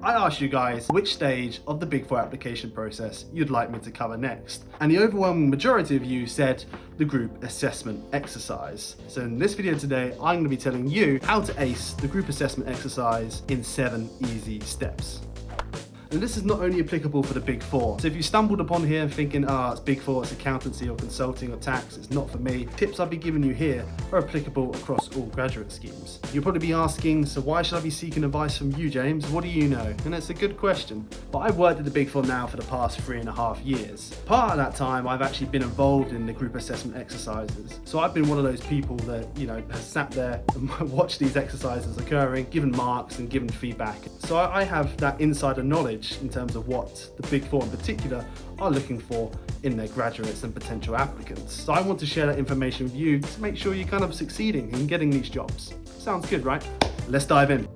I asked you guys which stage of the Big Four application process you'd like me to cover next. And the overwhelming majority of you said the group assessment exercise. So in this video today, I'm going to be telling you how to ace the group assessment exercise in 7 easy steps. And this is not only applicable for the Big Four. So if you stumbled upon here thinking, it's Big Four, it's accountancy or consulting or tax, it's not for me, tips I'll be giving you here are applicable across all graduate schemes. You'll probably be asking, so why should I be seeking advice from you, James? What do you know? And it's a good question. But I've worked at the Big Four now for the past 3.5 years. Part of that time, I've actually been involved in the group assessment exercises. So I've been one of those people that, has sat there and watched these exercises occurring, given marks and given feedback. So I have that insider knowledge in terms of what the Big Four in particular are looking for in their graduates and potential applicants. So I want to share that information with you to make sure you're kind of succeeding in getting these jobs. Sounds good, right? Let's dive in.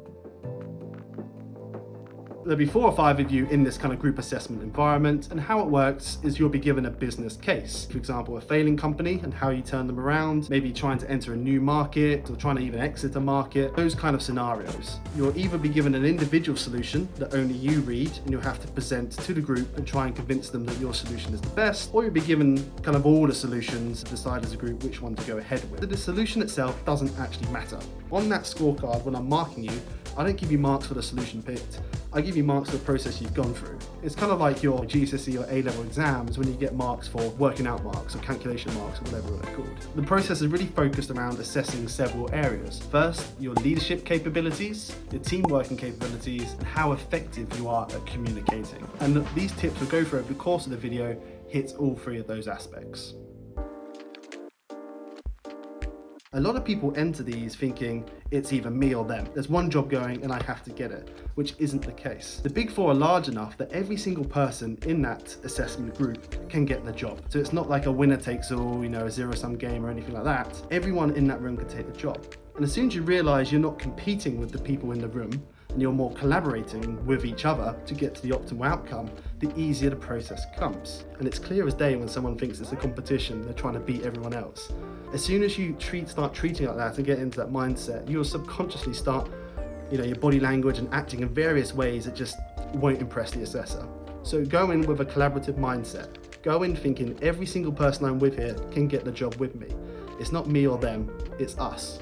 There'll be 4 or 5 of you in this kind of group assessment environment, and how it works is you'll be given a business case. For example, a failing company and how you turn them around, maybe trying to enter a new market or trying to even exit a market, those kind of scenarios. You'll either be given an individual solution that only you read and you'll have to present to the group and try and convince them that your solution is the best, or you'll be given kind of all the solutions and decide as a group which one to go ahead with. The solution itself doesn't actually matter. On that scorecard, when I'm marking you, I don't give you marks for the solution picked. I give you marks for the process you've gone through. It's kind of like your GCSE or A-level exams when you get marks for working out marks or calculation marks or whatever they're called. The process is really focused around assessing several areas. First, your leadership capabilities, your team working capabilities, and how effective you are at communicating. And these tips we'll go through over the course of the video hits all 3 of those aspects. A lot of people enter these thinking it's either me or them. There's one job going and I have to get it, which isn't the case. The Big Four are large enough that every single person in that assessment group can get the job. So it's not like a winner takes all, a zero-sum game or anything like that. Everyone in that room can take the job. And as soon as you realize you're not competing with the people in the room, and you're more collaborating with each other to get to the optimal outcome, the easier the process comes. And it's clear as day when someone thinks it's a competition, they're trying to beat everyone else. As soon as you start treating like that and get into that mindset, you'll subconsciously start, your body language and acting in various ways that just won't impress the assessor. So go in with a collaborative mindset. Go in thinking every single person I'm with here can get the job with me. It's not me or them, it's us.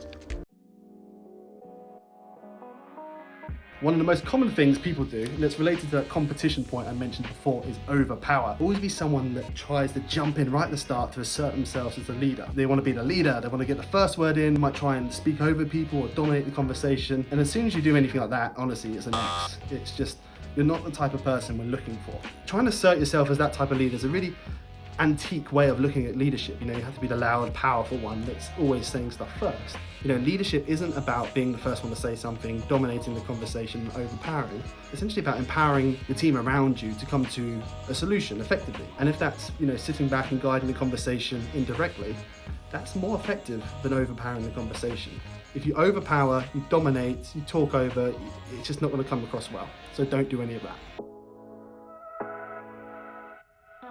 One of the most common things people do, and it's related to that competition point I mentioned before, is overpower. Always be someone that tries to jump in right at the start to assert themselves as a leader. They want to be the leader, they want to get the first word in, might try and speak over people or dominate the conversation. And as soon as you do anything like that, honestly, it's an X. It's just, you're not the type of person we're looking for. Trying to assert yourself as that type of leader is a really antique way of looking at leadership. You have to be the loud, powerful one that's always saying stuff first. Leadership isn't about being the first one to say something, dominating the conversation, overpowering. It's essentially about empowering the team around you to come to a solution effectively. And if that's, sitting back and guiding the conversation indirectly, that's more effective than overpowering the conversation. If you overpower, you dominate, you talk over, it's just not going to come across well. So don't do any of that.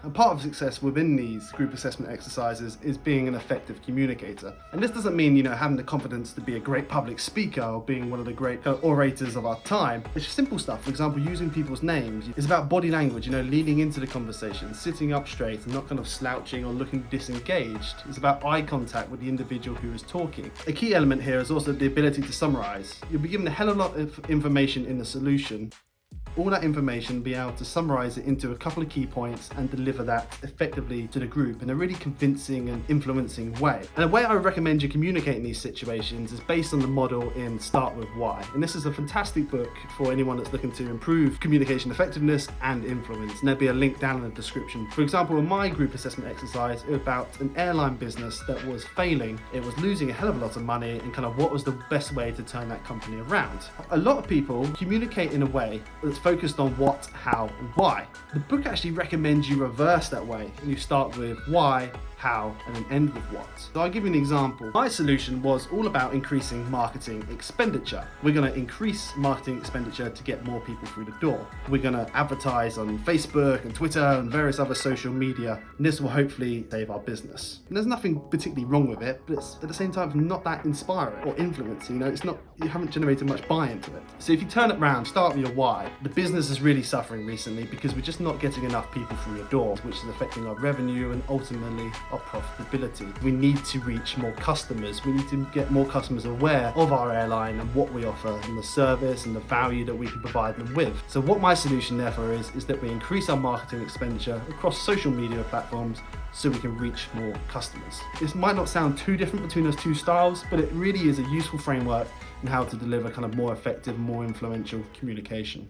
And part of success within these group assessment exercises is being an effective communicator. And this doesn't mean, having the confidence to be a great public speaker or being one of the great orators of our time. It's just simple stuff. For example, using people's names. It's about body language, leaning into the conversation, sitting up straight and not kind of slouching or looking disengaged. It's about eye contact with the individual who is talking. A key element here is also the ability to summarize. You'll be given a hell of a lot of information in the solution. All that information, be able to summarize it into a couple of key points and deliver that effectively to the group in a really convincing and influencing way. And the way I would recommend you communicate in these situations is based on the model in Start With Why. And this is a fantastic book for anyone that's looking to improve communication effectiveness and influence. And there'll be a link down in the description. For example, in my group assessment exercise, it was about an airline business that was failing. It was losing a hell of a lot of money and kind of what was the best way to turn that company around. A lot of people communicate in a way that's focused on what, how, and why. The book actually recommends you reverse that way. You start with why, how, and then end with what. So I'll give you an example. My solution was all about increasing marketing expenditure. We're going to increase marketing expenditure to get more people through the door. We're going to advertise on Facebook and Twitter and various other social media, and this will hopefully save our business. And there's nothing particularly wrong with it, but it's at the same time not that inspiring or influencing. It's not, you haven't generated much buy-in to it. So if you turn it around, start with your why. The business is really suffering recently because we're just not getting enough people through the door, which is affecting our revenue and ultimately our profitability. We need to reach more customers. We need to get more customers aware of our airline and what we offer and the service and the value that we can provide them with. So what my solution therefore is that we increase our marketing expenditure across social media platforms so we can reach more customers. This might not sound too different between those two styles, but it really is a useful framework in how to deliver kind of more effective, more influential communication.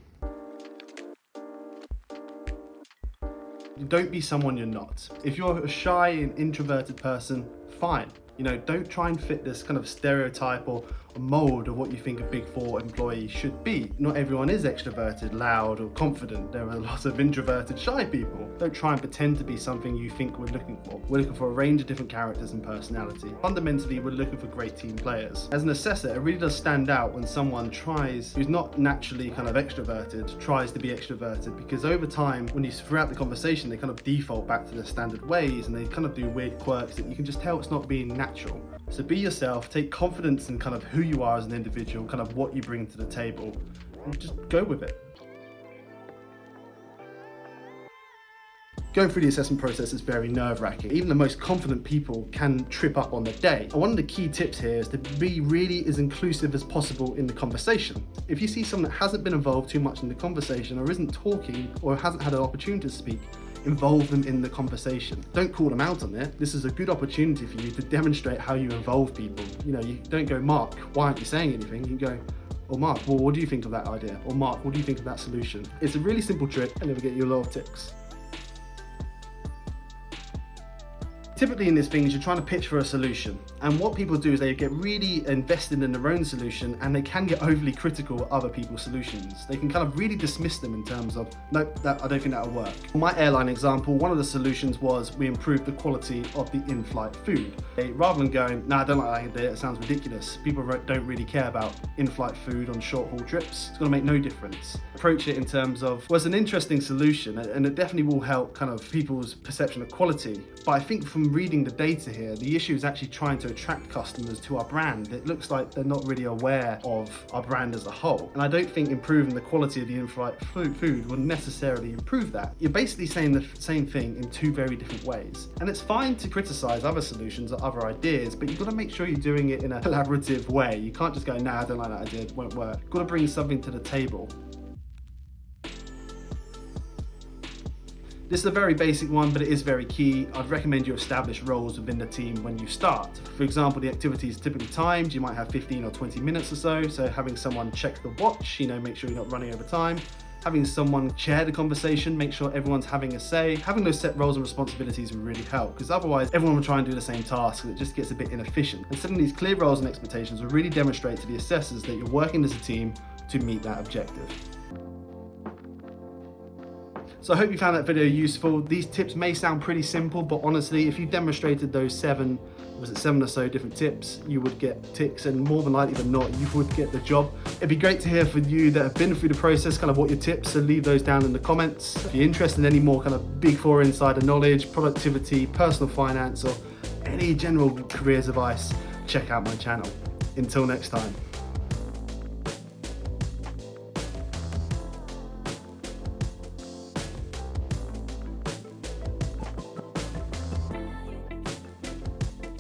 Don't be someone you're not. If you're a shy and introverted person, fine. Don't try and fit this kind of stereotype or mold of what you think a Big Four employee should be. Not everyone is extroverted, loud, or confident. There are lots of introverted, shy people. Don't try and pretend to be something you think we're looking for. We're looking for a range of different characters and personality. Fundamentally, we're looking for great team players. As an assessor, it really does stand out when someone who's not naturally kind of extroverted, tries to be extroverted, because over time, throughout the conversation, they kind of default back to their standard ways and they kind of do weird quirks that you can just tell it's not being natural. So be yourself, take confidence in kind of who you are as an individual, kind of what you bring to the table, and just go with it. Going through the assessment process is very nerve-wracking. Even the most confident people can trip up on the day. And one of the key tips here is to be really as inclusive as possible in the conversation. If you see someone that hasn't been involved too much in the conversation or isn't talking or hasn't had an opportunity to speak, involve them in the conversation. Don't call them out on it. This is a good opportunity for you to demonstrate how you involve people. You don't go, Mark, why aren't you saying anything? You go, or Mark, well, what do you think of that idea? Or Mark, what do you think of that solution? It's a really simple trick and it'll get you a lot of ticks. Typically in these things, you're trying to pitch for a solution. And what people do is they get really invested in their own solution and they can get overly critical of other people's solutions. They can kind of really dismiss them in terms of, nope, I don't think that'll work. For my airline example, one of the solutions was we improved the quality of the in-flight food. Rather than going, no, I don't like that idea, it sounds ridiculous. People don't really care about in-flight food on short-haul trips. It's gonna make no difference. Approach it in terms of, well, it's an interesting solution and it definitely will help kind of people's perception of quality. But I think from reading the data here, the issue is actually trying to attract customers to our brand. It looks like they're not really aware of our brand as a whole. And I don't think improving the quality of the in-flight food will necessarily improve that. You're basically saying the same thing in two very different ways. And it's fine to criticize other solutions or other ideas, but you've got to make sure you're doing it in a collaborative way. You can't just go, nah, I don't like that idea, it won't work. You've got to bring something to the table. This is a very basic one, but it is very key. I'd recommend you establish roles within the team when you start. For example, the activity is typically timed. You might have 15 or 20 minutes or so. So having someone check the watch, make sure you're not running over time. Having someone chair the conversation, make sure everyone's having a say. Having those set roles and responsibilities will really help, because otherwise everyone will try and do the same task and it just gets a bit inefficient. And setting these clear roles and expectations will really demonstrate to the assessors that you're working as a team to meet that objective. So I hope you found that video useful. These tips may sound pretty simple, but honestly, if you demonstrated those seven or so different tips, you would get ticks, and more than likely than not, you would get the job. It'd be great to hear from you that have been through the process, kind of what your tips, so leave those down in the comments. If you're interested in any more kind of Big Four insider knowledge, productivity, personal finance, or any general careers advice, check out my channel. Until next time.